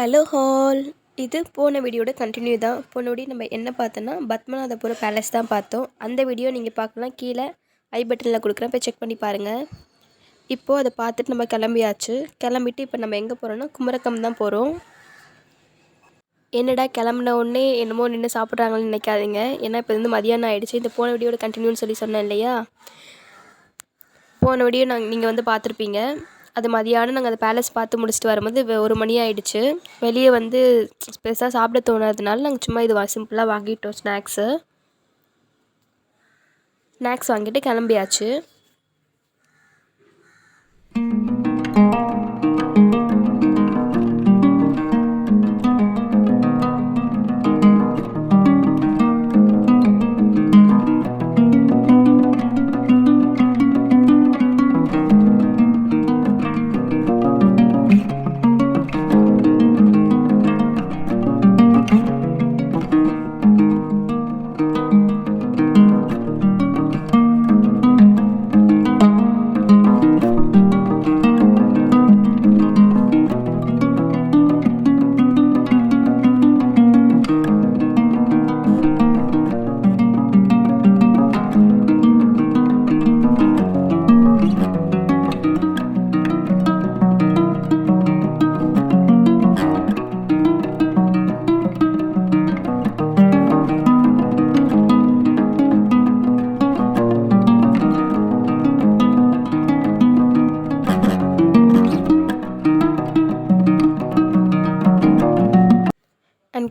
Hello hall. இது போன வீடியோட கண்டினியூ தான். போன வீடியோ நம்ம என்ன பார்த்தோன்னா பத்மநாபபுரம் பேலஸ் தான் பார்த்தோம். அந்த வீடியோ நீங்கள் பார்க்கலாம், கீழே ஐ பட்டனில் கொடுக்குறேன், போய் செக் பண்ணி பாருங்கள். இப்போது அதை பார்த்துட்டு நம்ம கிளம்பியாச்சு. கிளம்பிட்டு இப்போ நம்ம எங்கே போகிறோன்னா குமரகம் தான் போகிறோம். என்னடா கிளம்புன உடனே என்னமோ நின்று சாப்பிட்றாங்கன்னு நினைக்காதீங்க. ஏன்னா இப்போ வந்து மதியானம் ஆகிடுச்சு. இந்த போன வீடியோட கண்டினியூன்னு சொல்லி சொன்னேன் இல்லையா, போன வீடியோ நீங்கள் வந்து பார்த்துருப்பீங்க. அது மதியானம் நாங்கள் அந்த பேலஸ் பார்த்து முடிச்சுட்டு வரும்போது 1 மணி ஆகிடுச்சு. வெளியே வந்து பெருசாக சாப்பிட தோணாததுனால நாங்கள் சும்மா இது சிம்பிளாக வாங்கிட்டோம். ஸ்நாக்ஸ் வாங்கிட்டு கிளம்பியாச்சு.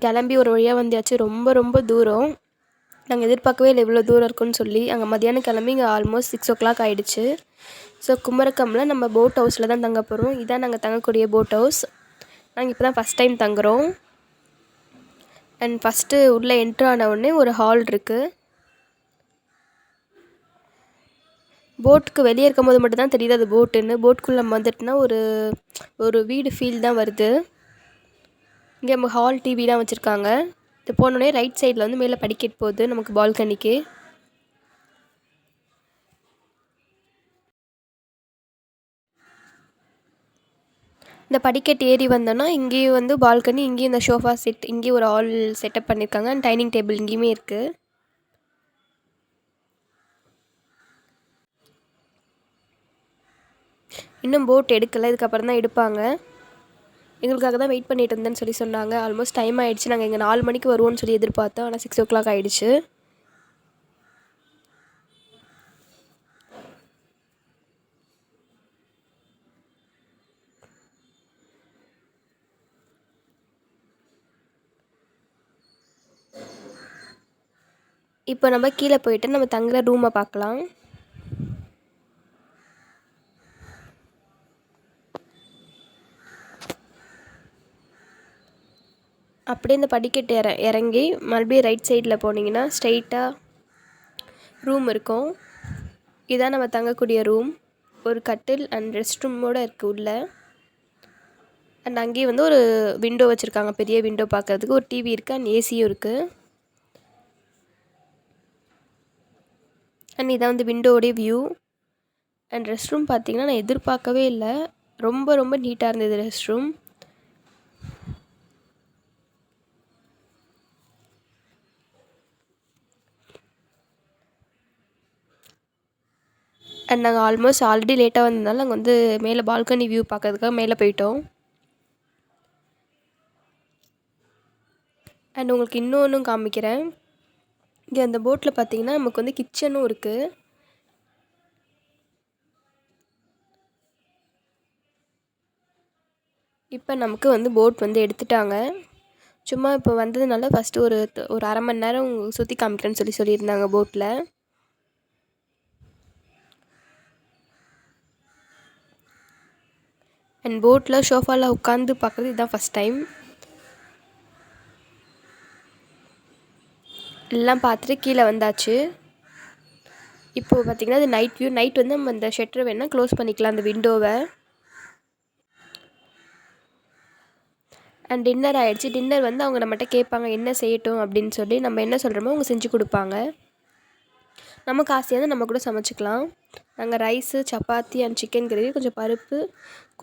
கிளம்பி ஒரு வழியாக வந்தாச்சு. ரொம்ப ரொம்ப தூரம். நாங்கள் எதிர்பார்க்கவே இல்லை இவ்வளோ தூரம் இருக்குன்னு சொல்லி. அங்கே மதியானம் கிளம்பி இங்கே ஆல்மோஸ்ட் 6 o'clock ஆகிடுச்சு. ஸோ குமரக்கம்மில் நம்ம போட் ஹவுஸில் தான் தங்க போகிறோம். இதான் நாங்கள் தங்கக்கூடிய போட் ஹவுஸ். நாங்கள் இப்போ தான் ஃபஸ்ட் டைம் தங்குறோம். அண்ட் ஃபஸ்ட்டு உள்ளே என்ட்ரு ஆன உடனே ஒரு ஹால் இருக்குது. போட்டுக்கு வெளியே இருக்கும்போது மட்டும்தான் தெரியுது அது போட்டுன்னு. போட்டுக்குள்ளே வந்துட்டுனா ஒரு வீடு ஃபீல் தான் வருது. இங்கே நம்ம ஹால் டிவிலாம் வச்சுருக்காங்க. இது போனோடனே ரைட் சைடில் வந்து மேலே படிக்கட் போகுது நமக்கு பால்கனிக்கு. இந்த படிக்கட் ஏறி வந்தோன்னா இங்கேயும் வந்து பால்கனி, இங்கேயும் இந்த ஷோஃபா செட், இங்கேயும் ஒரு ஹால் செட்டப் பண்ணியிருக்காங்க. டைனிங் டேபிள் இங்கேயுமே இருக்குது. இன்னும் போட் எடுக்கலை, இதுக்கப்புறம் தான் எடுப்பாங்க. எங்களுக்காக தான் வெயிட் பண்ணிட்டு இருந்தேன்னு சொல்லி சொன்னாங்க. ஆல்மோஸ்ட் டைம் ஆகிடுச்சு. நாங்கள் இங்கே 4 மணிக்கு வருவோம்னு சொல்லி எதிர்பார்த்தோம். ஆனால் 6 o'clock ஆகிடுச்சு. இப்போ நம்ம கீழே போயிட்டு நம்ம தங்குற ரூமை பார்க்கலாம். அப்படியே இந்த படிக்கட்டு இறங்கி மறுபடியும் ரைட் சைடில் போனீங்கன்னா ஸ்ட்ரைட்டாக ரூம் இருக்கும். இதான் நம்ம தங்கக்கூடிய ரூம். ஒரு கட்டில் அண்ட் ரெஸ்ட் ரூமோடு இருக்குது உள்ளே. அண்ட் அங்கேயே வந்து ஒரு விண்டோ வச்சுருக்காங்க, பெரிய விண்டோ பார்க்குறதுக்கு. ஒரு டிவி இருக்குது அண்ட் ஏசியும் இருக்குது. அண்ட் இதான் வந்து விண்டோடைய வியூ. அண்ட் ரெஸ்ட் ரூம் பார்த்திங்கன்னா நான் எதிர்பார்க்கவே இல்லை, ரொம்ப ரொம்ப நீட்டாக இருந்தது ரெஸ்ட் ரூம். அண்ட் நாங்கள் ஆல்ரெடி லேட்டாக வந்ததுனால நாங்கள் வந்து மேலே பால்கனி வியூ பார்க்கறதுக்காக மேலே போயிட்டோம். அண்ட் உங்களுக்கு இன்னொன்றும் காமிக்கிறேன். இங்கே அந்த போட்டில் பார்த்தீங்கன்னா நமக்கு வந்து கிச்சனும் இருக்குது. இப்போ நமக்கு வந்து போட் வந்து எடுத்துட்டாங்க. சும்மா இப்போ வந்ததுனால ஃபஸ்ட்டு ஒரு அரை மணி நேரம் சுற்றி காமிக்கிறேன்னு சொல்லியிருந்தாங்க போட்டில். அண்ட் போட்டில் ஷோஃபாவில் உட்காந்து பார்க்குறது இதுதான் ஃபஸ்ட் டைம். எல்லாம் பார்த்துட்டு கீழே வந்தாச்சு. இப்போது பார்த்திங்கன்னா அது நைட் வியூ. நைட் வந்து நம்ம அந்த ஷட்டரை வேணால் க்ளோஸ் பண்ணிக்கலாம், அந்த விண்டோவை. அண்ட் டின்னர் ஆகிடுச்சு. டின்னர் வந்து அவங்க நம்மகிட்ட கேட்பாங்க என்ன செய்யட்டும் அப்படின்னு சொல்லி. நம்ம என்ன சொல்கிறோமோ அவங்க செஞ்சு கொடுப்பாங்க. நமக்கு ஆசையாக இருந்தால் நம்ம கூட சமைச்சிக்கலாம். நாங்கள் rice, chapati and chicken gravy, கொஞ்சம் பருப்பு,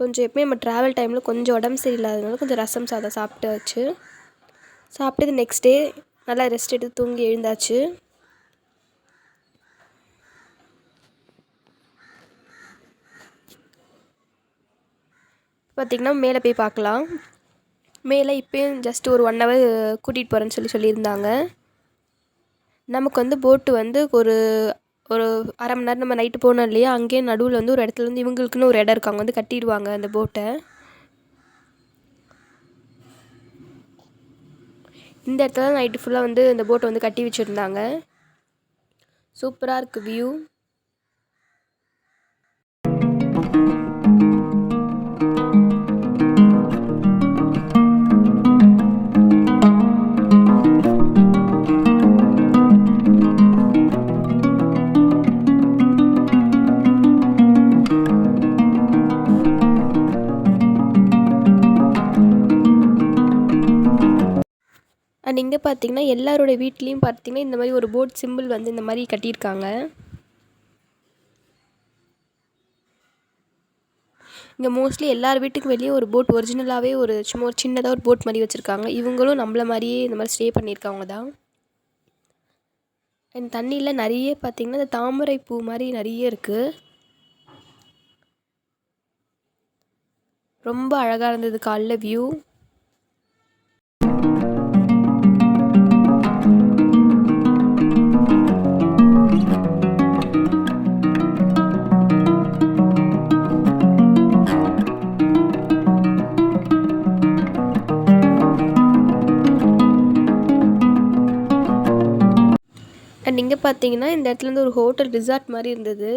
கொஞ்சம் எப்பவுமே நம்ம ட்ராவல் டைமில் கொஞ்சம் உடம்பு சரியில்லாததுனால கொஞ்சம் ரசம் சாதம் சாப்பிட்டாச்சு. சாப்பிட்டு நெக்ஸ்ட் டே நல்லா ரெஸ்ட் எடுத்து தூங்கி எழுந்தாச்சு. பார்த்திங்கன்னா மேலே போய் பார்க்கலாம். மேலே இப்போயும் ஜஸ்ட் ஒரு 1 hour கூட்டிகிட்டு போகிறேன்னு சொல்லியிருந்தாங்க. நமக்கு வந்து போட்டு வந்து ஒரு ஒரு அரை மணி நேரம் நம்ம நைட்டு போனோம் இல்லையா, அங்கேயே நடுவில் வந்து ஒரு இடத்துல வந்து இவங்களுக்குன்னு ஒரு இடம் இருக்குது, அங்கே வந்து கட்டிடுவாங்க அந்த போட்டை. இந்த இடத்துல நைட்டு ஃபுல்லாக வந்து இந்த போட்டை வந்து கட்டி வச்சுருந்தாங்க. சூப்பராக இருக்குது வியூ. அண்ட் இங்கே பார்த்திங்கன்னா எல்லாரோட வீட்லேயும் பார்த்திங்கன்னா இந்த மாதிரி ஒரு போட் சிம்பிள் வந்து இந்த மாதிரி கட்டியிருக்காங்க. இங்கே மோஸ்ட்லி எல்லார் வீட்டுக்கு வெளியே ஒரு போட் ஒரிஜினலாகவே ஒரு சும்மா ஒரு சின்னதாக ஒரு போட் மாதிரி வச்சுருக்காங்க. இவங்களும் நம்மள மாதிரியே இந்த மாதிரி ஸ்டே பண்ணியிருக்காங்க தான். அண்ட் தண்ணியில் நிறைய பார்த்திங்கன்னா இந்த தாமரை பூ மாதிரி நிறைய இருக்குது. ரொம்ப அழகாக இருந்தது காலைல வியூ. அண்ட் இங்கே பார்த்தீங்கன்னா இந்த இடத்துல வந்து ஒரு ஹோட்டல் ரிசார்ட் மாதிரி இருந்தது.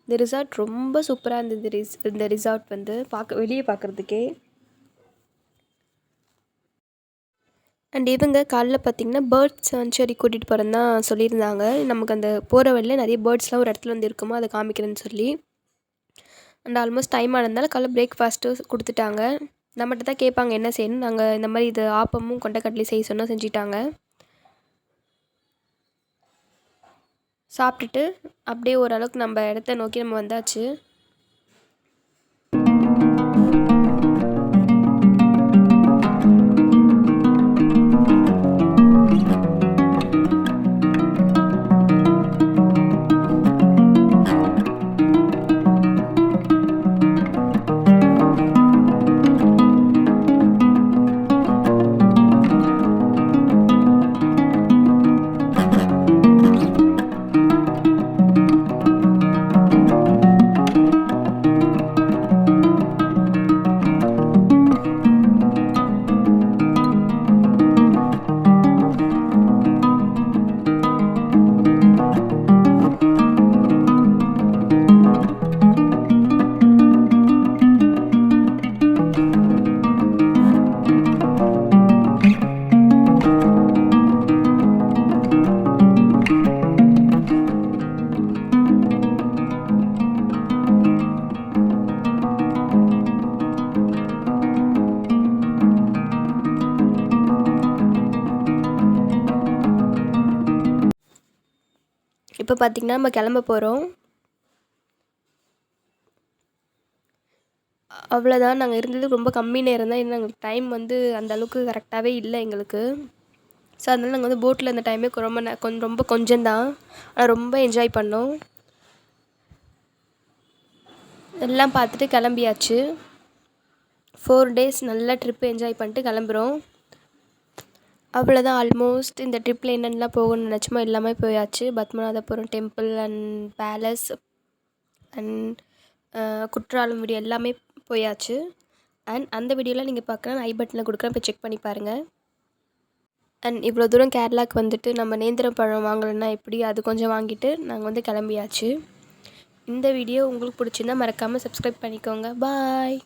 இந்த ரிசார்ட் ரொம்ப சூப்பராக இருந்தது. இந்த ரிசார்ட் வந்து வெளியே பார்க்குறதுக்கே. அண்ட் இவங்க காலைல பார்த்திங்கன்னா பேர்ட்ஸ் சான்ச்சுரி கூட்டிகிட்டு போகிறேன்னு தான் சொல்லியிருந்தாங்க. நமக்கு அந்த போகிற வழியில் நிறைய பேர்ட்ஸ்லாம் ஒரு இடத்துல வந்து இருக்குமோ அதை காமிக்கிறேன்னு சொல்லி. அண்ட் ஆல்மோஸ்ட் டைம் ஆனதுனால காலைல பிரேக்ஃபாஸ்ட்டு கொடுத்துட்டாங்க. நம்மகிட்ட தான் கேட்பாங்க என்ன செய்யணும். நாங்கள் இந்த மாதிரி இது ஆப்பமும் கொண்டைக்கடலையும் செய்ய சொன்னால் செஞ்சிட்டாங்க. சாப்பிட்டுட்டு அப்படியே ஓரளவுக்கு நம்ம இடத்த நோக்கி நம்ம வந்தாச்சு. இப்போ பார்த்திங்கன்னா நம்ம கிளம்ப போகிறோம். அவ்வளோதான். நாங்கள் இருந்தது ரொம்ப கம்மி நேரம் தான். இன்னும் எங்களுக்கு டைம் வந்து அந்த அளவுக்கு கரெக்டாகவே இல்லை எங்களுக்கு. ஸோ அதனால் நாங்கள் வந்து போட்டில் இந்த டைமே ரொம்ப கொஞ்சம்தான். ஆனால் ரொம்ப என்ஜாய் பண்ணோம். எல்லாம் பார்த்துட்டு கிளம்பியாச்சு. 4 days நல்லா ட்ரிப்பு என்ஜாய் பண்ணிட்டு கிளம்புறோம். அவ்வளோதான். ஆல்மோஸ்ட் இந்த ட்ரிப்பில் என்னென்னலாம் போகணும்னு நினச்சோமோ எல்லாமே போயாச்சு. Padmanabhapuram temple and palace and Courtallam video எல்லாமே போயாச்சு. அண்ட் அந்த வீடியோலாம் நீங்கள் பார்க்கலாம், ஐ பட்டனில் கொடுக்குறேன், போய் செக் பண்ணி பாருங்கள். அண்ட் இவ்வளோ தூரம் கேரளாவுக்கு வந்துட்டு நம்ம நேந்திரம் பழம் வாங்கலைன்னா எப்படி, அது கொஞ்சம் வாங்கிட்டு நாங்கள் வந்து கிளம்பியாச்சு. இந்த வீடியோ உங்களுக்கு பிடிச்சிருந்தா மறக்காமல் சப்ஸ்கிரைப் பண்ணிக்கோங்க. பாய்.